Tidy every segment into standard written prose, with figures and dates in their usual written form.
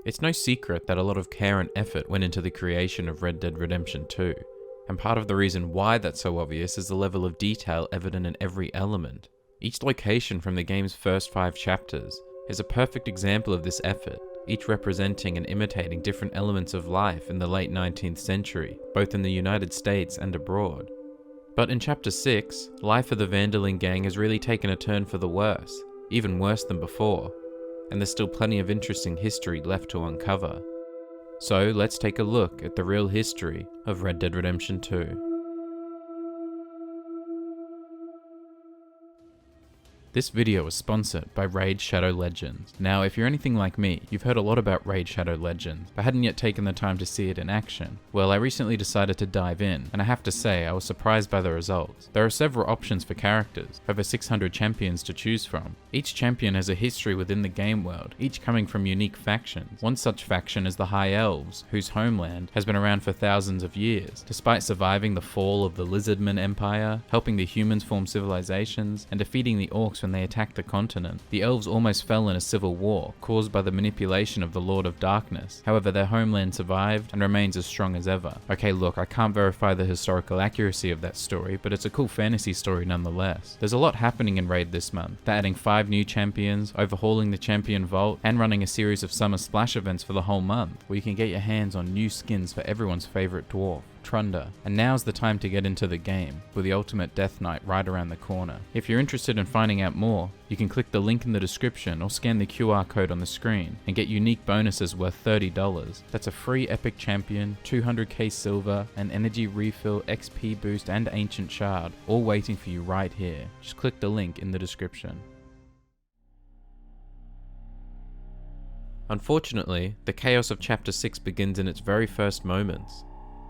It's no secret that a lot of care and effort went into the creation of Red Dead Redemption 2, and part of the reason why that's so obvious is the level of detail evident in every element. Each location from the game's first 5 chapters is a perfect example of this effort, each representing and imitating different elements of life in the late 19th century, both in the United States and abroad. But in Chapter 6, life of the Van der Linde gang has really taken a turn for the worse, even worse than before, and there's still plenty of interesting history left to uncover. So let's take a look at the real history of Red Dead Redemption 2. This video is sponsored by Raid Shadow Legends. Now, if you're anything like me, you've heard a lot about Raid Shadow Legends, but hadn't yet taken the time to see it in action. Well, I recently decided to dive in, and I have to say, I was surprised by the results. There are several options for characters, over 600 champions to choose from. Each champion has a history within the game world, each coming from unique factions. One such faction is the High Elves, whose homeland has been around for thousands of years. Despite surviving the fall of the Lizardman Empire, helping the humans form civilizations, and defeating the Orcs when they attacked the continent, the Elves almost fell in a civil war, caused by the manipulation of the Lord of Darkness. However, their homeland survived and remains as strong as ever. Okay, look, I can't verify the historical accuracy of that story, but it's a cool fantasy story nonetheless. There's a lot happening in Raid this month. They're adding 5 new champions, overhauling the champion vault, and running a series of summer splash events for the whole month, where you can get your hands on new skins for everyone's favorite dwarf, Trunda. And now's the time to get into the game, with the ultimate Death Knight right around the corner. If you're interested in finding out more, you can click the link in the description or scan the QR code on the screen and get unique bonuses worth $30. That's a free epic champion, 200k silver, an energy refill, XP boost, and ancient shard, all waiting for you right here. Just click the link in the description. Unfortunately, the chaos of Chapter 6 begins in its very first moments.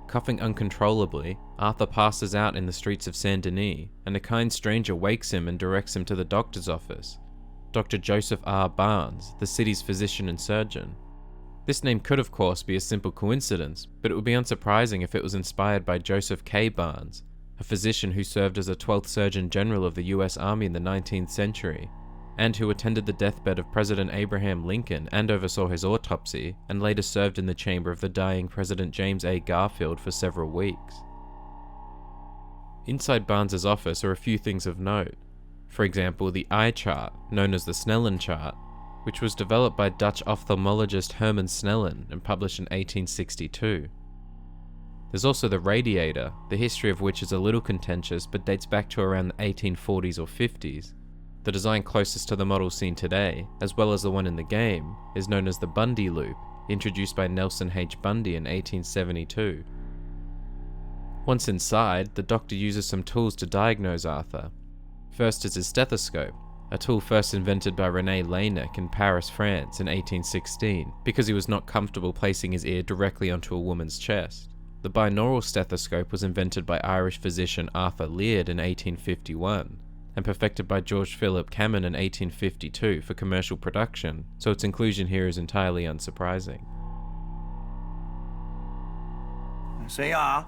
Coughing uncontrollably, Arthur passes out in the streets of Saint Denis, and a kind stranger wakes him and directs him to the doctor's office. Dr. Joseph R. Barnes, the city's physician and surgeon. This name could of course be a simple coincidence, but it would be unsurprising if it was inspired by Joseph K. Barnes, a physician who served as a 12th Surgeon General of the US Army in the 19th century, and who attended the deathbed of President Abraham Lincoln and oversaw his autopsy, and later served in the chamber of the dying President James A. Garfield for several weeks. Inside Barnes's office are a few things of note. For example, the eye chart, known as the Snellen chart, which was developed by Dutch ophthalmologist Herman Snellen and published in 1862. There's also the radiator, the history of which is a little contentious but dates back to around the 1840s or 50s. The design closest to the model seen today, as well as the one in the game, is known as the Bundy loop, introduced by Nelson H. Bundy in 1872. Once inside, the doctor uses some tools to diagnose Arthur. First is his stethoscope, a tool first invented by René Laennec in Paris, France in 1816, because he was not comfortable placing his ear directly onto a woman's chest. The binaural stethoscope was invented by Irish physician Arthur Leard in 1851, and perfected by George Philip Cammon in 1852 for commercial production, so its inclusion here is entirely unsurprising. Say ah.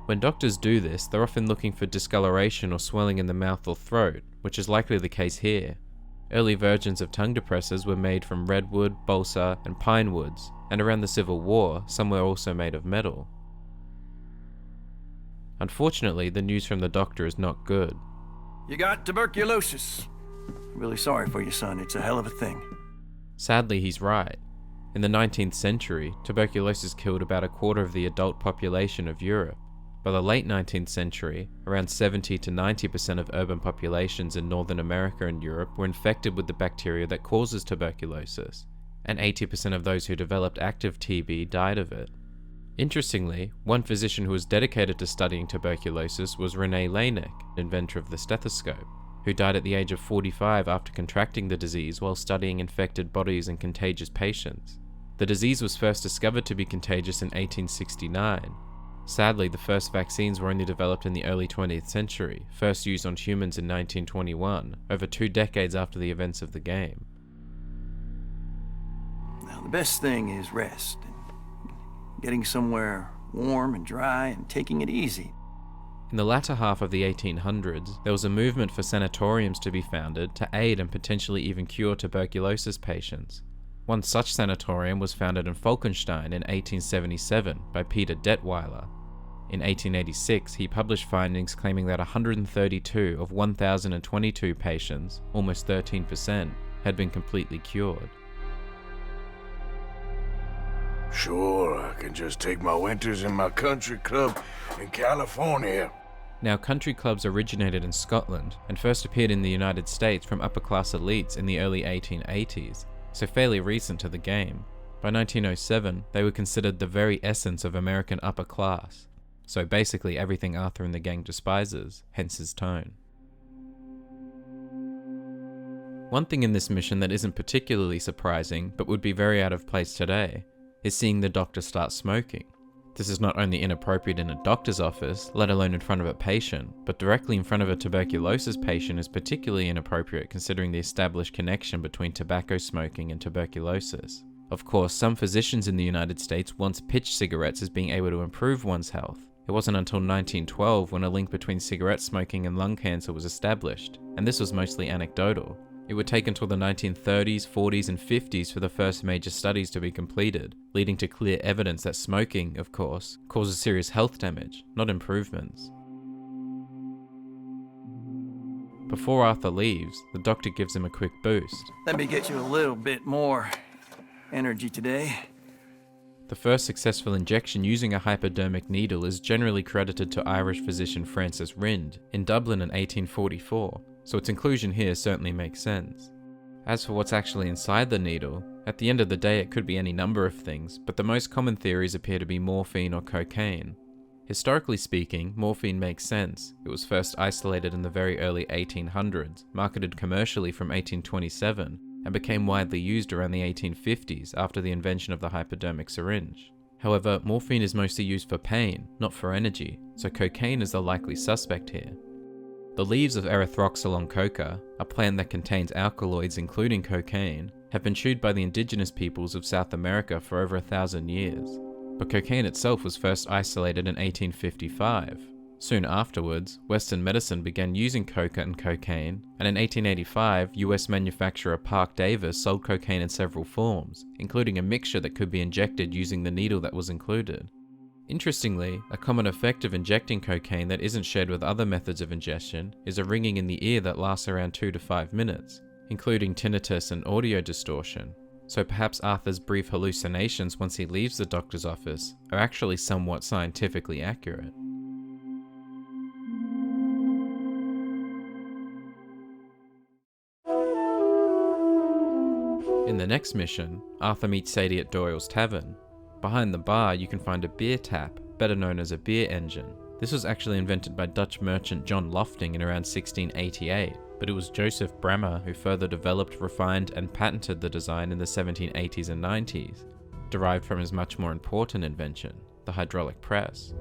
When doctors do this, they're often looking for discoloration or swelling in the mouth or throat, which is likely the case here. Early versions of tongue depressors were made from redwood, balsa, and pine woods, and around the Civil War, some were also made of metal. Unfortunately, the news from the doctor is not good. You got tuberculosis. Really sorry for you, son. It's a hell of a thing. Sadly, he's right. In the 19th century, tuberculosis killed about a quarter of the adult population of Europe. By the late 19th century, around 70 to 90% of urban populations in Northern America and Europe were infected with the bacteria that causes tuberculosis, and 80% of those who developed active TB died of it. Interestingly, one physician who was dedicated to studying tuberculosis was René Laennec, inventor of the stethoscope, who died at the age of 45 after contracting the disease while studying infected bodies and contagious patients. The disease was first discovered to be contagious in 1869. Sadly, the first vaccines were only developed in the early 20th century, first used on humans in 1921, over 2 decades after the events of the game. Now, the best thing is rest. Getting somewhere warm and dry and taking it easy. In the latter half of the 1800s, there was a movement for sanatoriums to be founded to aid and potentially even cure tuberculosis patients. One such sanatorium was founded in Falkenstein in 1877 by Peter Detweiler. In 1886, he published findings claiming that 132 of 1,022 patients, almost 13%, had been completely cured. Sure, I can just take my winters in my country club in California. Now, country clubs originated in Scotland and first appeared in the United States from upper-class elites in the early 1880s, so fairly recent to the game. By 1907, they were considered the very essence of American upper class, so basically everything Arthur and the gang despises, hence his tone. One thing in this mission that isn't particularly surprising, but would be very out of place today, is seeing the doctor start smoking. This is not only inappropriate in a doctor's office, let alone in front of a patient, but directly in front of a tuberculosis patient is particularly inappropriate considering the established connection between tobacco smoking and tuberculosis. Of course, some physicians in the United States once pitched cigarettes as being able to improve one's health. It wasn't until 1912 when a link between cigarette smoking and lung cancer was established, and this was mostly anecdotal. It would take until the 1930s, 40s, and 50s for the first major studies to be completed, leading to clear evidence that smoking, of course, causes serious health damage, not improvements. Before Arthur leaves, the doctor gives him a quick boost. Let me get you a little bit more energy today. The first successful injection using a hypodermic needle is generally credited to Irish physician Francis Rhind in Dublin in 1844, so its inclusion here certainly makes sense. As for what's actually inside the needle, at the end of the day it could be any number of things, but the most common theories appear to be morphine or cocaine. Historically speaking, morphine makes sense. It was first isolated in the very early 1800s, marketed commercially from 1827, and became widely used around the 1850s after the invention of the hypodermic syringe. However, morphine is mostly used for pain, not for energy, so cocaine is the likely suspect here. The leaves of Erythroxylon coca, a plant that contains alkaloids including cocaine, have been chewed by the indigenous peoples of South America for over 1,000 years. But cocaine itself was first isolated in 1855. Soon afterwards, Western medicine began using coca and cocaine, and in 1885, US manufacturer Parke Davis sold cocaine in several forms, including a mixture that could be injected using the needle that was included. Interestingly, a common effect of injecting cocaine that isn't shared with other methods of ingestion is a ringing in the ear that lasts around 2 to 5 minutes, including tinnitus and audio distortion. So perhaps Arthur's brief hallucinations once he leaves the doctor's office are actually somewhat scientifically accurate. In the next mission, Arthur meets Sadie at Doyle's Tavern. Behind the bar, you can find a beer tap, better known as a beer engine. This was actually invented by Dutch merchant John Lofting in around 1688, but it was Joseph Bramah who further developed, refined, and patented the design in the 1780s and 90s, derived from his much more important invention, the hydraulic press.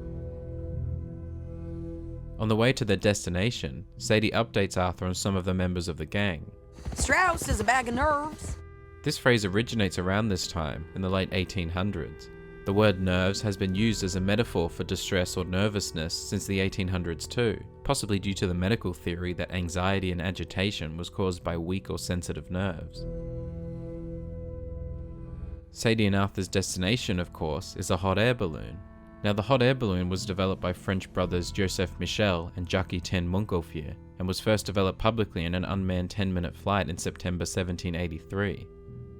On the way to their destination, Sadie updates Arthur on some of the members of the gang. Strauss is a bag of nerves. This phrase originates around this time, in the late 1800s. The word nerves has been used as a metaphor for distress or nervousness since the 1800s too, possibly due to the medical theory that anxiety and agitation was caused by weak or sensitive nerves. Sadie and Arthur's destination, of course, is a hot air balloon. Now, the hot air balloon was developed by French brothers Joseph Michel and Jacques ten Montgolfier, and was first developed publicly in an unmanned 10-minute flight in September 1783.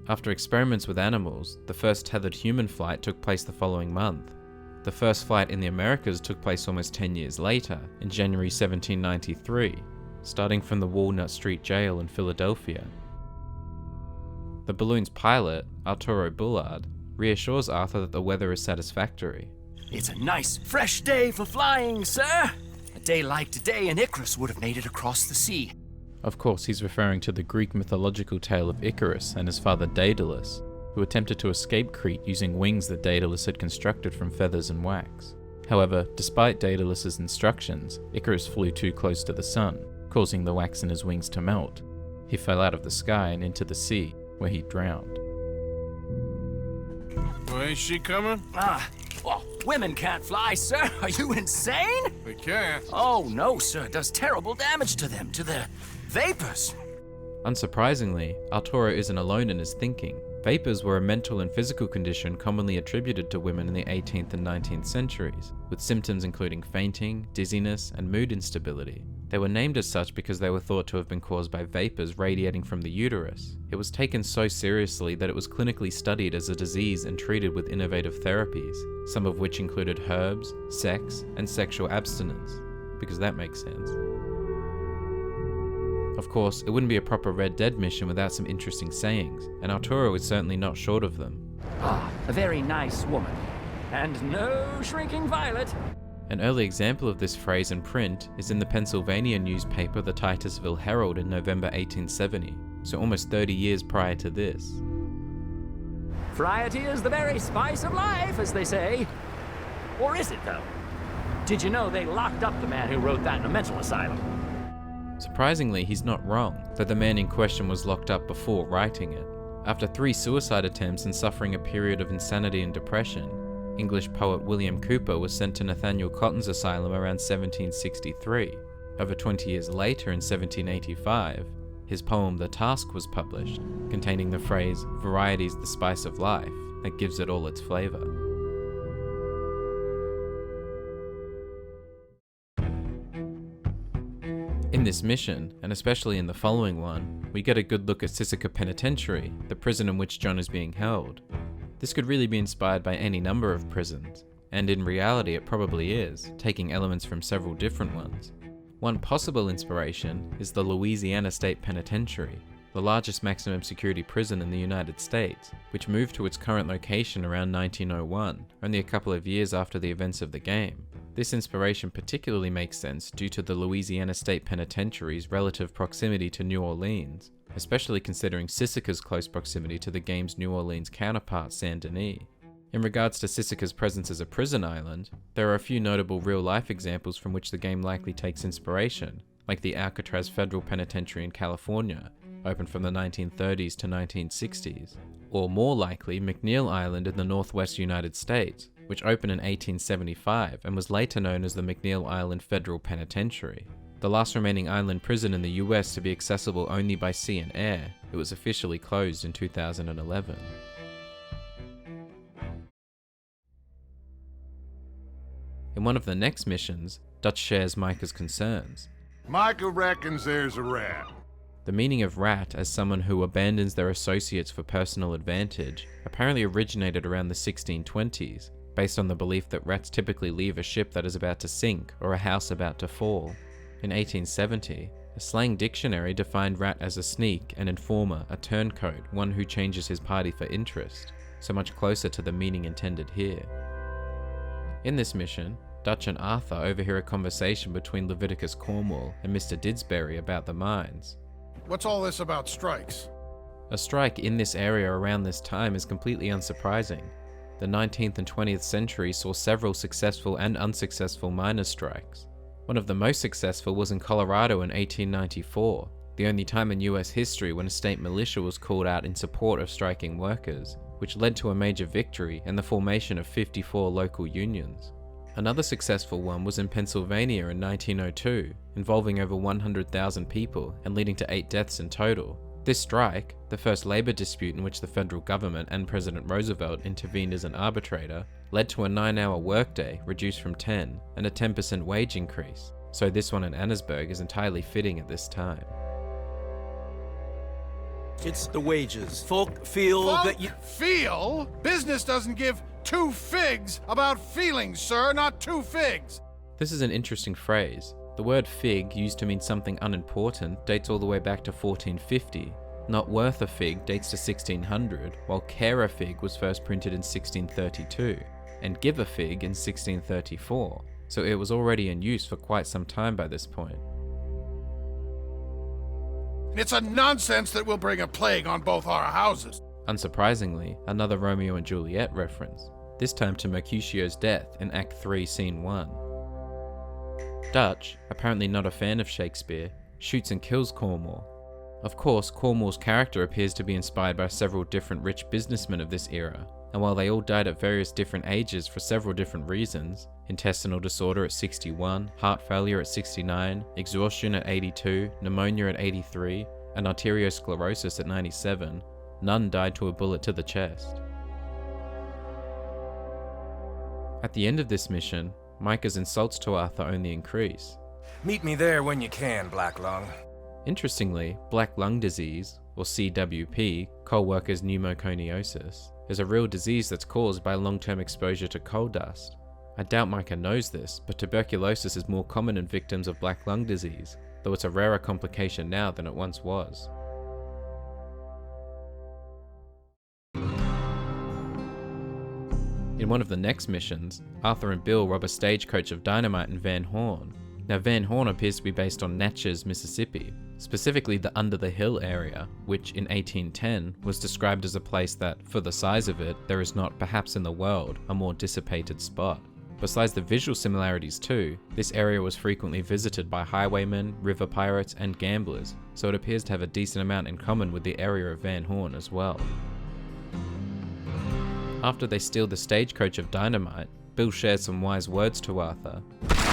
After experiments with animals, the first tethered human flight took place the following month. The first flight in the Americas took place almost 10 years later, in January 1793, starting from the Walnut Street Jail in Philadelphia. The balloon's pilot, Arturo Bullard, reassures Arthur that the weather is satisfactory. It's a nice, fresh day for flying, sir. A day like today, and Icarus would have made it across the sea. Of course, he's referring to the Greek mythological tale of Icarus and his father Daedalus, who attempted to escape Crete using wings that Daedalus had constructed from feathers and wax. However, despite Daedalus's instructions, Icarus flew too close to the sun, causing the wax in his wings to melt. He fell out of the sky and into the sea, where he drowned. Well, ain't she coming? Well, women can't fly, sir. Are you insane? They can't. Oh, no, sir. It does terrible damage to them, to the vapors. Unsurprisingly, Arturo isn't alone in his thinking. Vapors were a mental and physical condition commonly attributed to women in the 18th and 19th centuries, with symptoms including fainting, dizziness, and mood instability. They were named as such because they were thought to have been caused by vapors radiating from the uterus. It was taken so seriously that it was clinically studied as a disease and treated with innovative therapies, some of which included herbs, sex, and sexual abstinence, because that makes sense. Of course, it wouldn't be a proper Red Dead mission without some interesting sayings, and Arturo is certainly not short of them. Ah, a very nice woman. And no shrinking violet. An early example of this phrase in print is in the Pennsylvania newspaper the Titusville Herald in November 1870, so almost 30 years prior to this. Variety is the very spice of life, as they say. Or is it, though? Did you know they locked up the man who wrote that in a mental asylum? Surprisingly, he's not wrong, though the man in question was locked up before writing it. After 3 suicide attempts and suffering a period of insanity and depression, English poet William Cowper was sent to Nathaniel Cotton's asylum around 1763. Over 20 years later, in 1785, his poem The Task was published, containing the phrase, "Variety's the spice of life," that gives it all its flavour. In this mission, and especially in the following one, we get a good look at Sisika Penitentiary, the prison in which John is being held. This could really be inspired by any number of prisons, and in reality it probably is, taking elements from several different ones. One possible inspiration is the Louisiana State Penitentiary, the largest maximum security prison in the United States, which moved to its current location around 1901, only a couple of years after the events of the game. This inspiration particularly makes sense due to the Louisiana State Penitentiary's relative proximity to New Orleans, especially considering Sisika's close proximity to the game's New Orleans counterpart, Saint Denis. In regards to Sisika's presence as a prison island, there are a few notable real-life examples from which the game likely takes inspiration, like the Alcatraz Federal Penitentiary in California, open from the 1930s to 1960s, or more likely McNeil Island in the northwest United States, which opened in 1875 and was later known as the McNeil Island Federal Penitentiary. The last remaining island prison in the US to be accessible only by sea and air, it was officially closed in 2011. In one of the next missions, Dutch shares Micah's concerns. Micah reckons there's a rat. The meaning of rat as someone who abandons their associates for personal advantage apparently originated around the 1620s, based on the belief that rats typically leave a ship that is about to sink or a house about to fall. In 1870, a slang dictionary defined rat as a sneak, an informer, a turncoat, one who changes his party for interest, so much closer to the meaning intended here. In this mission, Dutch and Arthur overhear a conversation between Leviticus Cornwall and Mr. Didsbury about the mines. What's all this about strikes? A strike in this area around this time is completely unsurprising. The 19th and 20th centuries saw several successful and unsuccessful miners' strikes. One of the most successful was in Colorado in 1894, the only time in US history when a state militia was called out in support of striking workers, which led to a major victory and the formation of 54 local unions. Another successful one was in Pennsylvania in 1902, involving over 100,000 people and leading to 8 deaths in total. This strike, the first labor dispute in which the federal government and President Roosevelt intervened as an arbitrator, led to a 9-hour workday reduced from 10 and a 10% wage increase, so this one in Annesburg is entirely fitting at this time. It's the wages. Folk feel that you... Feel? Business doesn't give 2 figs about feelings, sir, not 2 figs. This is an interesting phrase. The word fig, used to mean something unimportant, dates all the way back to 1450. Not worth a fig dates to 1600, while care a fig was first printed in 1632, and give a fig in 1634, so it was already in use for quite some time by this point. It's a nonsense that will bring a plague on both our houses. Unsurprisingly, another Romeo and Juliet reference, this time to Mercutio's death in Act 3, Scene 1. Dutch, apparently not a fan of Shakespeare, shoots and kills Cornwall. Of course, Cornwall's character appears to be inspired by several different rich businessmen of this era, and while they all died at various different ages for several different reasons, intestinal disorder at 61, heart failure at 69, exhaustion at 82, pneumonia at 83, and arteriosclerosis at 97, None died to a bullet to the chest. At the end of this mission, Micah's insults to Arthur only increase. Meet me there when you can, Black Lung. Interestingly, black lung disease, or CWP, coal workers' pneumoconiosis, is a real disease that's caused by long-term exposure to coal dust. I doubt Micah knows this, but tuberculosis is more common in victims of black lung disease, though it's a rarer complication now than it once was. In one of the next missions, Arthur and Bill rob a stagecoach of dynamite in Van Horn. Now Van Horn appears to be based on Natchez, Mississippi, specifically the Under the Hill area, which in 1810 was described as a place that, for the size of it, there is not, perhaps in the world, a more dissipated spot. Besides the visual similarities too, this area was frequently visited by highwaymen, river pirates, and gamblers, so it appears to have a decent amount in common with the area of Van Horn as well. After they steal the stagecoach of dynamite, Bill shares some wise words to Arthur.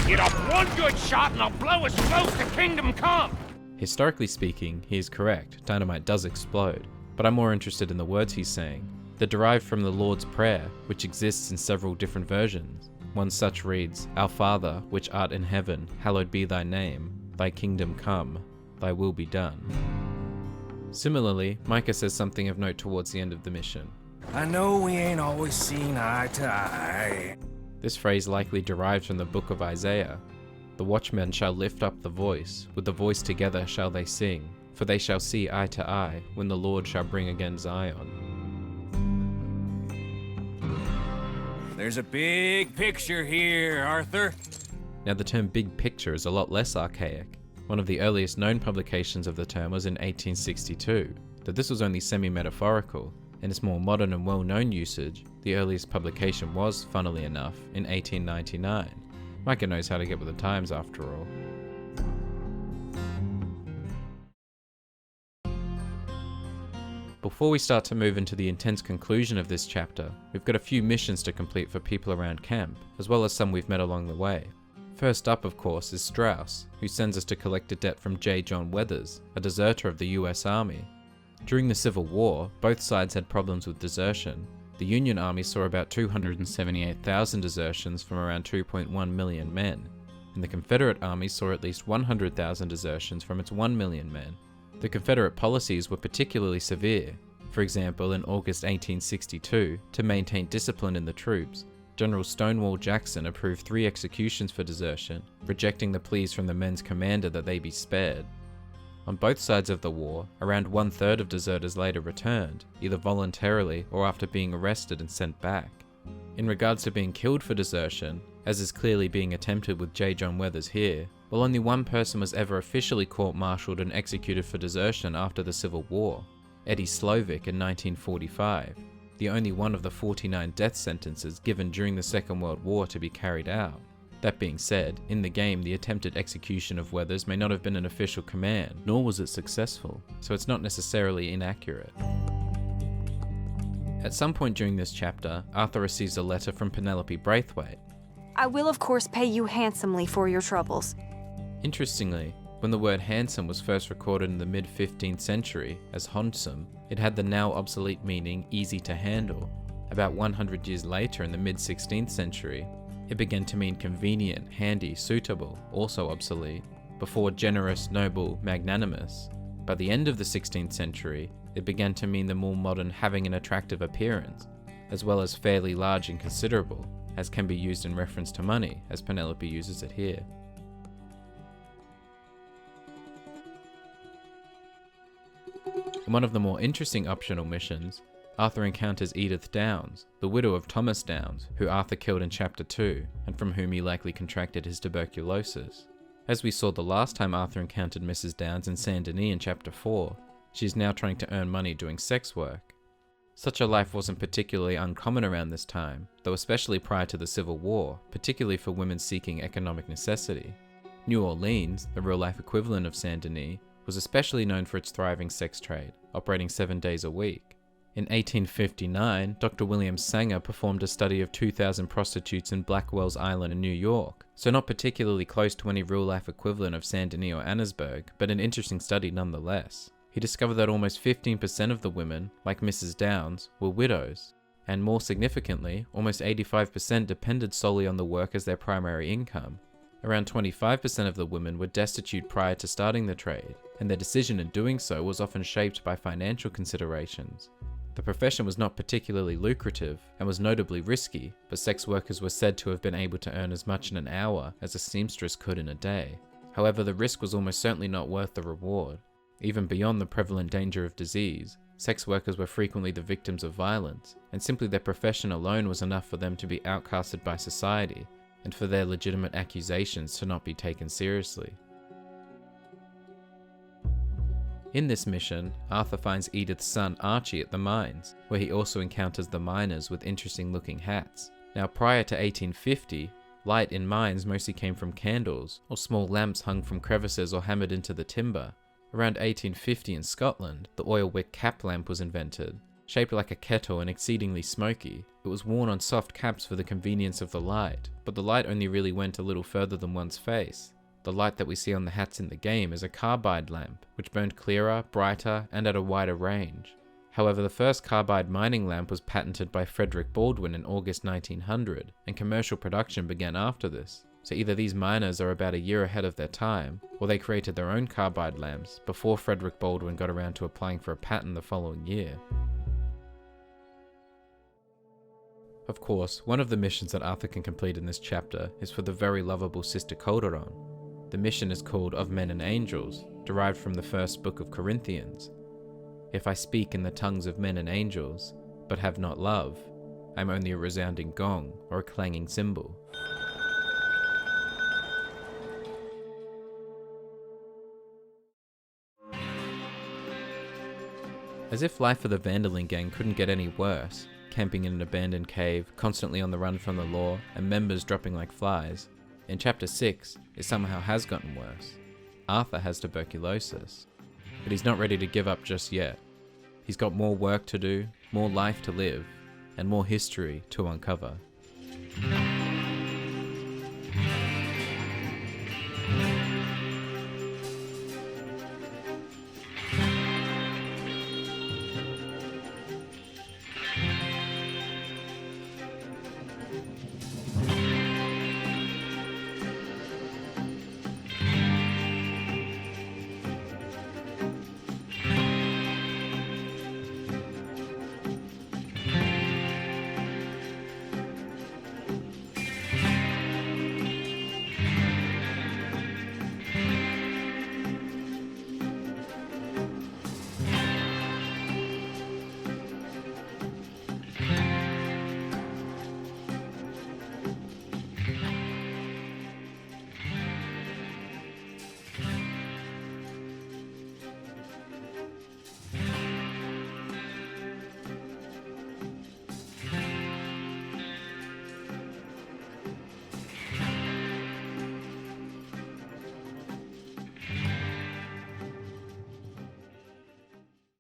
Get off one good shot and I'll blow us close to Kingdom Come! Historically speaking, he is correct, dynamite does explode, but I'm more interested in the words he's saying. They're derived from the Lord's Prayer, which exists in several different versions. One such reads, Our Father, which art in heaven, hallowed be thy name, thy kingdom come, thy will be done. Similarly, Micah says something of note towards the end of the mission. I know we ain't always seen eye to eye. This phrase likely derives from the book of Isaiah. The watchmen shall lift up the voice, with the voice together shall they sing, for they shall see eye to eye, when the Lord shall bring again Zion. There's a big picture here, Arthur. Now the term big picture is a lot less archaic. One of the earliest known publications of the term was in 1862, though this was only semi-metaphorical. In its more modern and well-known usage, the earliest publication was, funnily enough, in 1899. Micah knows how to get with the times after all. Before we start to move into the intense conclusion of this chapter, we've got a few missions to complete for people around camp, as well as some we've met along the way. First up, of course, is Strauss, who sends us to collect a debt from J. John Weathers, a deserter of the US Army. During the Civil War, both sides had problems with desertion. The Union Army saw about 278,000 desertions from around 2.1 million men, and the Confederate Army saw at least 100,000 desertions from its 1 million men. The Confederate policies were particularly severe. For example, in August 1862, to maintain discipline in the troops, General Stonewall Jackson approved 3 executions for desertion, rejecting the pleas from the men's commander that they be spared. On both sides of the war, around 1/3 of deserters later returned, either voluntarily or after being arrested and sent back. In regards to being killed for desertion, as is clearly being attempted with J. John Weathers here, well, only one person was ever officially court-martialed and executed for desertion after the Civil War, Eddie Slovic in 1945, the only one of the 49 death sentences given during the Second World War to be carried out. That being said, in the game the attempted execution of Weathers may not have been an official command, nor was it successful, so it's not necessarily inaccurate. At some point during this chapter, Arthur receives a letter from Penelope Braithwaite. I will of course pay you handsomely for your troubles. Interestingly, when the word handsome was first recorded in the mid-15th century as hondsome, it had the now obsolete meaning easy to handle. About 100 years later in the mid-16th century, it began to mean convenient, handy, suitable, also obsolete, before generous, noble, magnanimous. By the end of the 16th century, it began to mean the more modern having an attractive appearance, as well as fairly large and considerable, as can be used in reference to money, as Penelope uses it here. In one of the more interesting optional missions, Arthur encounters Edith Downs, the widow of Thomas Downs, who Arthur killed in Chapter 2, and from whom he likely contracted his tuberculosis. As we saw the last time Arthur encountered Mrs. Downs in Saint Denis in Chapter 4, she is now trying to earn money doing sex work. Such a life wasn't particularly uncommon around this time, though especially prior to the Civil War, particularly for women seeking economic necessity. New Orleans, the real-life equivalent of Saint Denis, was especially known for its thriving sex trade, operating 7 days a week. In 1859, Dr. William Sanger performed a study of 2,000 prostitutes in Blackwell's Island in New York, so not particularly close to any real-life equivalent of Saint Denis or Annesburg, but an interesting study nonetheless. He discovered that almost 15% of the women, like Mrs. Downs, were widows, and more significantly, almost 85% depended solely on the work as their primary income. Around 25% of the women were destitute prior to starting the trade, and their decision in doing so was often shaped by financial considerations. The profession was not particularly lucrative and was notably risky, but sex workers were said to have been able to earn as much in an hour as a seamstress could in a day. However, the risk was almost certainly not worth the reward. Even beyond the prevalent danger of disease, sex workers were frequently the victims of violence, and simply their profession alone was enough for them to be outcasted by society, and for their legitimate accusations to not be taken seriously. In this mission, Arthur finds Edith's son Archie at the mines, where he also encounters the miners with interesting looking hats. Now, prior to 1850, light in mines mostly came from candles, or small lamps hung from crevices or hammered into the timber. Around 1850 in Scotland, the oil wick cap lamp was invented. Shaped like a kettle and exceedingly smoky, it was worn on soft caps for the convenience of the light, but the light only really went a little further than one's face. The light that we see on the hats in the game is a carbide lamp, which burned clearer, brighter, and at a wider range. However, the first carbide mining lamp was patented by Frederick Baldwin in August 1900, and commercial production began after this. So either these miners are about a year ahead of their time, or they created their own carbide lamps before Frederick Baldwin got around to applying for a patent the following year. Of course, one of the missions that Arthur can complete in this chapter is for the very lovable Sister Calderon. The mission is called Of Men and Angels, derived from the first book of Corinthians. If I speak in the tongues of men and angels, but have not love, I am only a resounding gong or a clanging cymbal. As if life for the Van der Linde gang couldn't get any worse, camping in an abandoned cave, constantly on the run from the law, and members dropping like flies, in Chapter 6, it somehow has gotten worse. Arthur has tuberculosis, but he's not ready to give up just yet. He's got more work to do, more life to live, and more history to uncover.